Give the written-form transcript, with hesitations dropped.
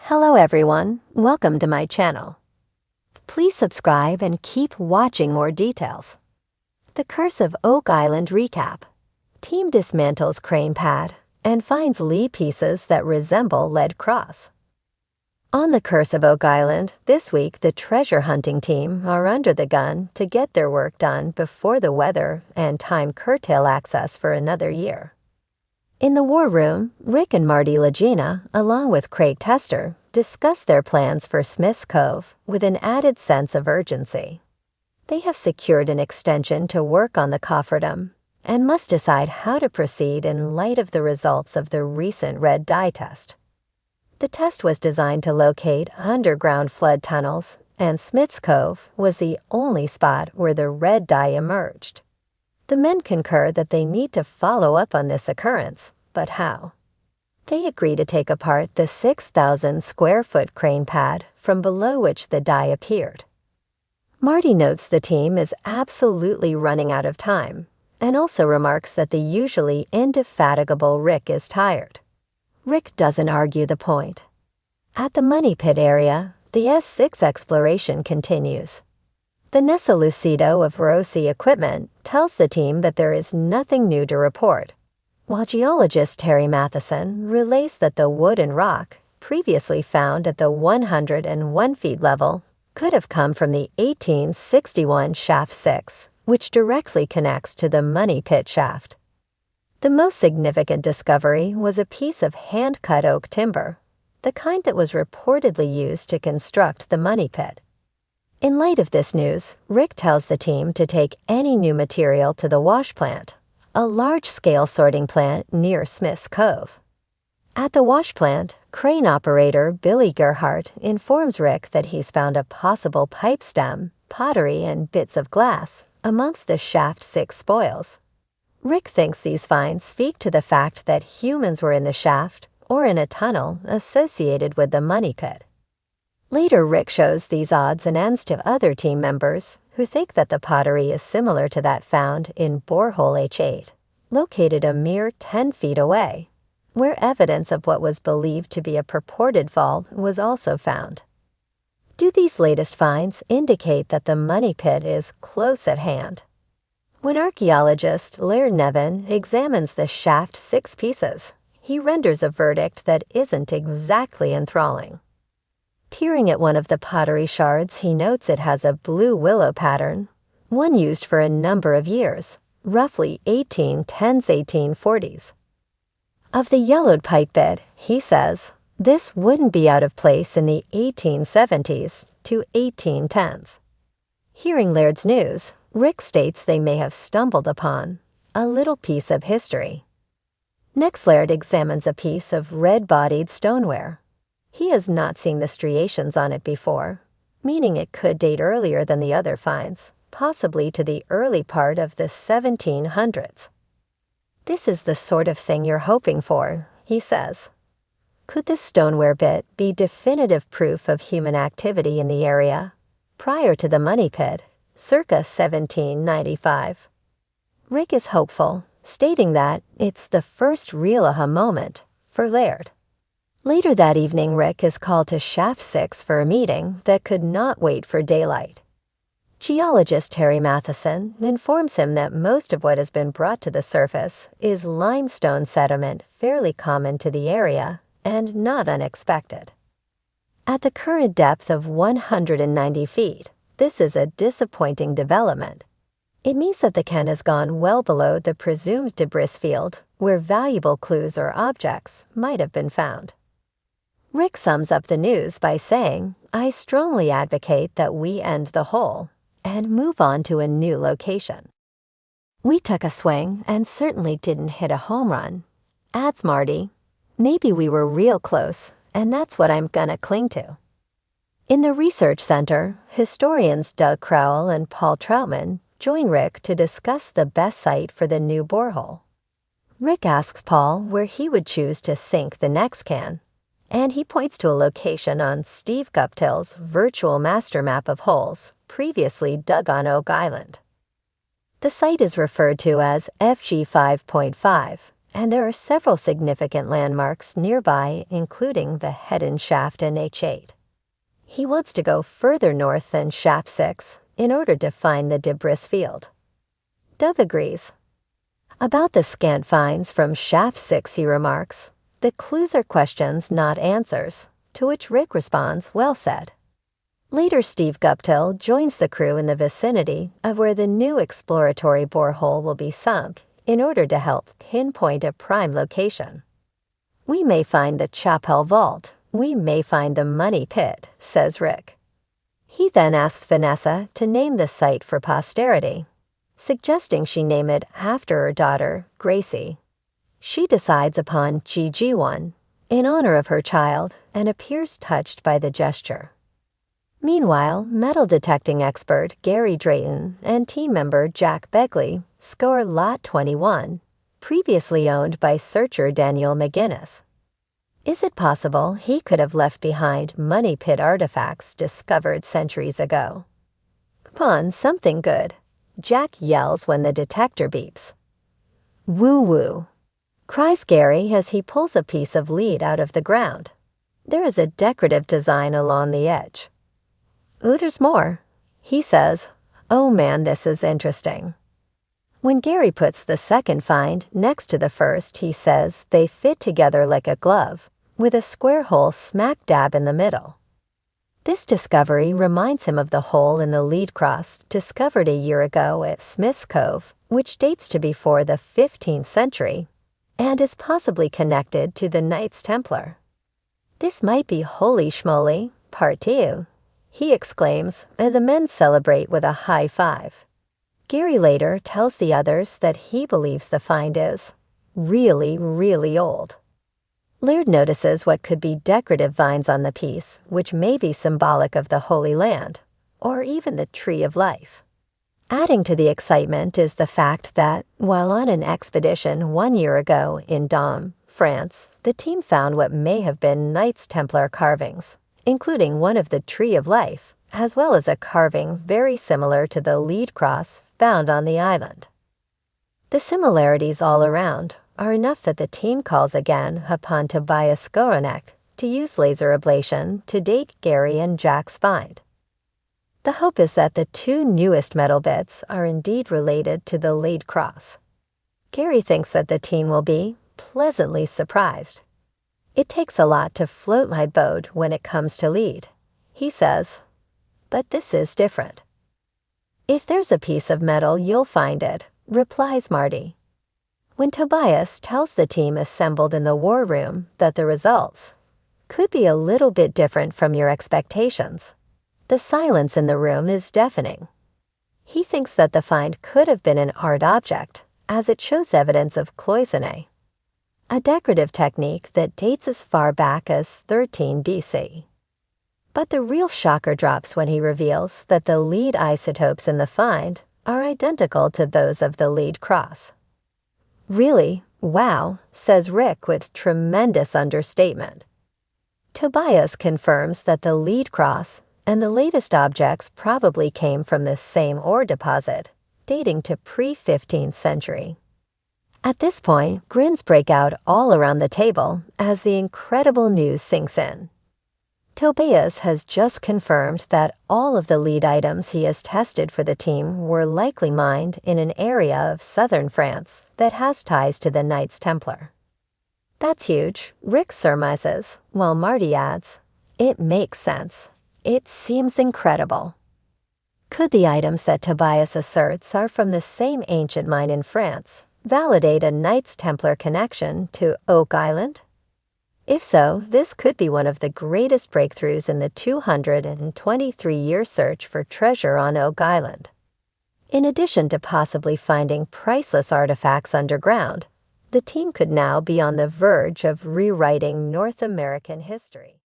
Hello everyone, welcome to my channel. Please subscribe and keep watching more details. The Curse of Oak Island recap. Team dismantles crane pad and finds Lee pieces that resemble lead cross. On the Curse of Oak Island, this week the treasure hunting team are under the gun to get their work done before the weather and time curtail access for another year. In the war room, Rick and Marty Legina, along with Craig Tester, discuss their plans for Smith's Cove with an added sense of urgency. They have secured an extension to work on the cofferdom and must decide how to proceed in light of the results of the recent red dye test. The test was designed to locate underground flood tunnels, and Smith's Cove was the only spot where the red dye emerged. The men concur that they need to follow up on this occurrence, but how? They agree to take apart the 6,000 square foot crane pad from below which the dye appeared. Marty notes the team is absolutely running out of time, and also remarks that the usually indefatigable Rick is tired. Rick doesn't argue the point. At the Money Pit area, the S6 exploration continues. The Nessa Lucido of Rossi Equipment tells the team that there is nothing new to report, while geologist Terry Matheson relays that the wood and rock, previously found at the 101 feet level, could have come from the 1861 Shaft 6, which directly connects to the Money Pit shaft. The most significant discovery was a piece of hand-cut oak timber, the kind that was reportedly used to construct the Money Pit. In light of this news, Rick tells the team to take any new material to the wash plant, a large-scale sorting plant near Smith's Cove. At the wash plant, crane operator Billy Gerhardt informs Rick that he's found a possible pipe stem, pottery, and bits of glass amongst the Shaft 6 spoils. Rick thinks these finds speak to the fact that humans were in the shaft or in a tunnel associated with the Money Pit. Later, Rick shows these odds and ends to other team members who think that the pottery is similar to that found in Borehole H8, located a mere 10 feet away, where evidence of what was believed to be a purported vault was also found. Do these latest finds indicate that the Money Pit is close at hand? When archaeologist Laird Nevin examines the Shaft 6 pieces, he renders a verdict that isn't exactly enthralling. Peering at one of the pottery shards, he notes it has a blue willow pattern, one used for a number of years, roughly 1840s. Of the yellowed pipe bed, he says, this wouldn't be out of place in the 1870s to 1810s. Hearing Laird's news, Rick states they may have stumbled upon a little piece of history. Next, Laird examines a piece of red-bodied stoneware. He has not seen the striations on it before, meaning it could date earlier than the other finds, possibly to the early part of the 1700s. This is the sort of thing you're hoping for, he says. Could this stoneware bit be definitive proof of human activity in the area prior to the Money Pit, circa 1795? Rick is hopeful, stating that it's the first real aha moment for Laird. Later that evening, Rick is called to Shaft 6 for a meeting that could not wait for daylight. Geologist Terry Matheson informs him that most of what has been brought to the surface is limestone sediment fairly common to the area and not unexpected. At the current depth of 190 feet, this is a disappointing development. It means that the Kent has gone well below the presumed debris field where valuable clues or objects might have been found. Rick sums up the news by saying, I strongly advocate that we end the hole and move on to a new location. We took a swing and certainly didn't hit a home run, adds Marty. Maybe we were real close, and that's what I'm gonna cling to. In the research center, historians Doug Crowell and Paul Troutman join Rick to discuss the best site for the new borehole. Rick asks Paul where he would choose to sink the next can, and he points to a location on Steve Guptill's virtual master map of holes previously dug on Oak Island. The site is referred to as FG 5.5 and there are several significant landmarks nearby, including the Hedden Shaft in H8. He wants to go further north than Shaft 6 in order to find the debris field. Dove agrees. About the scant finds from Shaft 6, he remarks, "The clues are questions, not answers," to which Rick responds, "Well said." Later, Steve Guptill joins the crew in the vicinity of where the new exploratory borehole will be sunk in order to help pinpoint a prime location. "We may find the Chapel Vault. We may find the Money Pit," says Rick. He then asks Vanessa to name the site for posterity, suggesting she name it after her daughter, Gracie. She decides upon GG1 in honor of her child and appears touched by the gesture. Meanwhile, metal detecting expert Gary Drayton and team member Jack Begley score Lot 21, previously owned by searcher Daniel McGinnis. Is it possible he could have left behind Money Pit artifacts discovered centuries ago? Upon something good, Jack yells when the detector beeps. "Woo-woo," cries Gary as he pulls a piece of lead out of the ground. There is a decorative design along the edge. "Ooh, there's more," he says. "Oh man, this is interesting." When Gary puts the second find next to the first, he says they fit together like a glove, with a square hole smack dab in the middle. This discovery reminds him of the hole in the lead cross discovered a year ago at Smith's Cove, which dates to before the 15th century and is possibly connected to the Knights Templar. "This might be holy schmoly, part 2, he exclaims, and the men celebrate with a high five. Gary later tells the others that he believes the find is really, really old. Laird notices what could be decorative vines on the piece, which may be symbolic of the Holy Land, or even the Tree of Life. Adding to the excitement is the fact that, while on an expedition 1 year ago in Dom, France, the team found what may have been Knights Templar carvings, including one of the Tree of Life, as well as a carving very similar to the lead cross found on the island. The similarities all around are enough that the team calls again upon Tobias Skoronek to use laser ablation to date Gary and Jack's find. The hope is that the two newest metal bits are indeed related to the lead cross. Gary thinks that the team will be pleasantly surprised. "It takes a lot to float my boat when it comes to lead," he says, "but this is different." "If there's a piece of metal, you'll find it," replies Marty. When Tobias tells the team assembled in the war room that the results could be a little bit different from your expectations, the silence in the room is deafening. He thinks that the find could have been an art object, as it shows evidence of cloisonne, a decorative technique that dates as far back as 13 BC. But the real shocker drops when he reveals that the lead isotopes in the find are identical to those of the lead cross. "Really? Wow," says Rick with tremendous understatement. Tobias confirms that the lead cross and the latest objects probably came from the same ore deposit, dating to pre-15th century. At this point, grins break out all around the table as the incredible news sinks in. Tobias has just confirmed that all of the lead items he has tested for the team were likely mined in an area of southern France that has ties to the Knights Templar. "That's huge," Rick surmises, while Marty adds, "It makes sense. It seems incredible." Could the items that Tobias asserts are from the same ancient mine in France validate a Knights Templar connection to Oak Island? If so, this could be one of the greatest breakthroughs in the 223-year search for treasure on Oak Island. In addition to possibly finding priceless artifacts underground, the team could now be on the verge of rewriting North American history.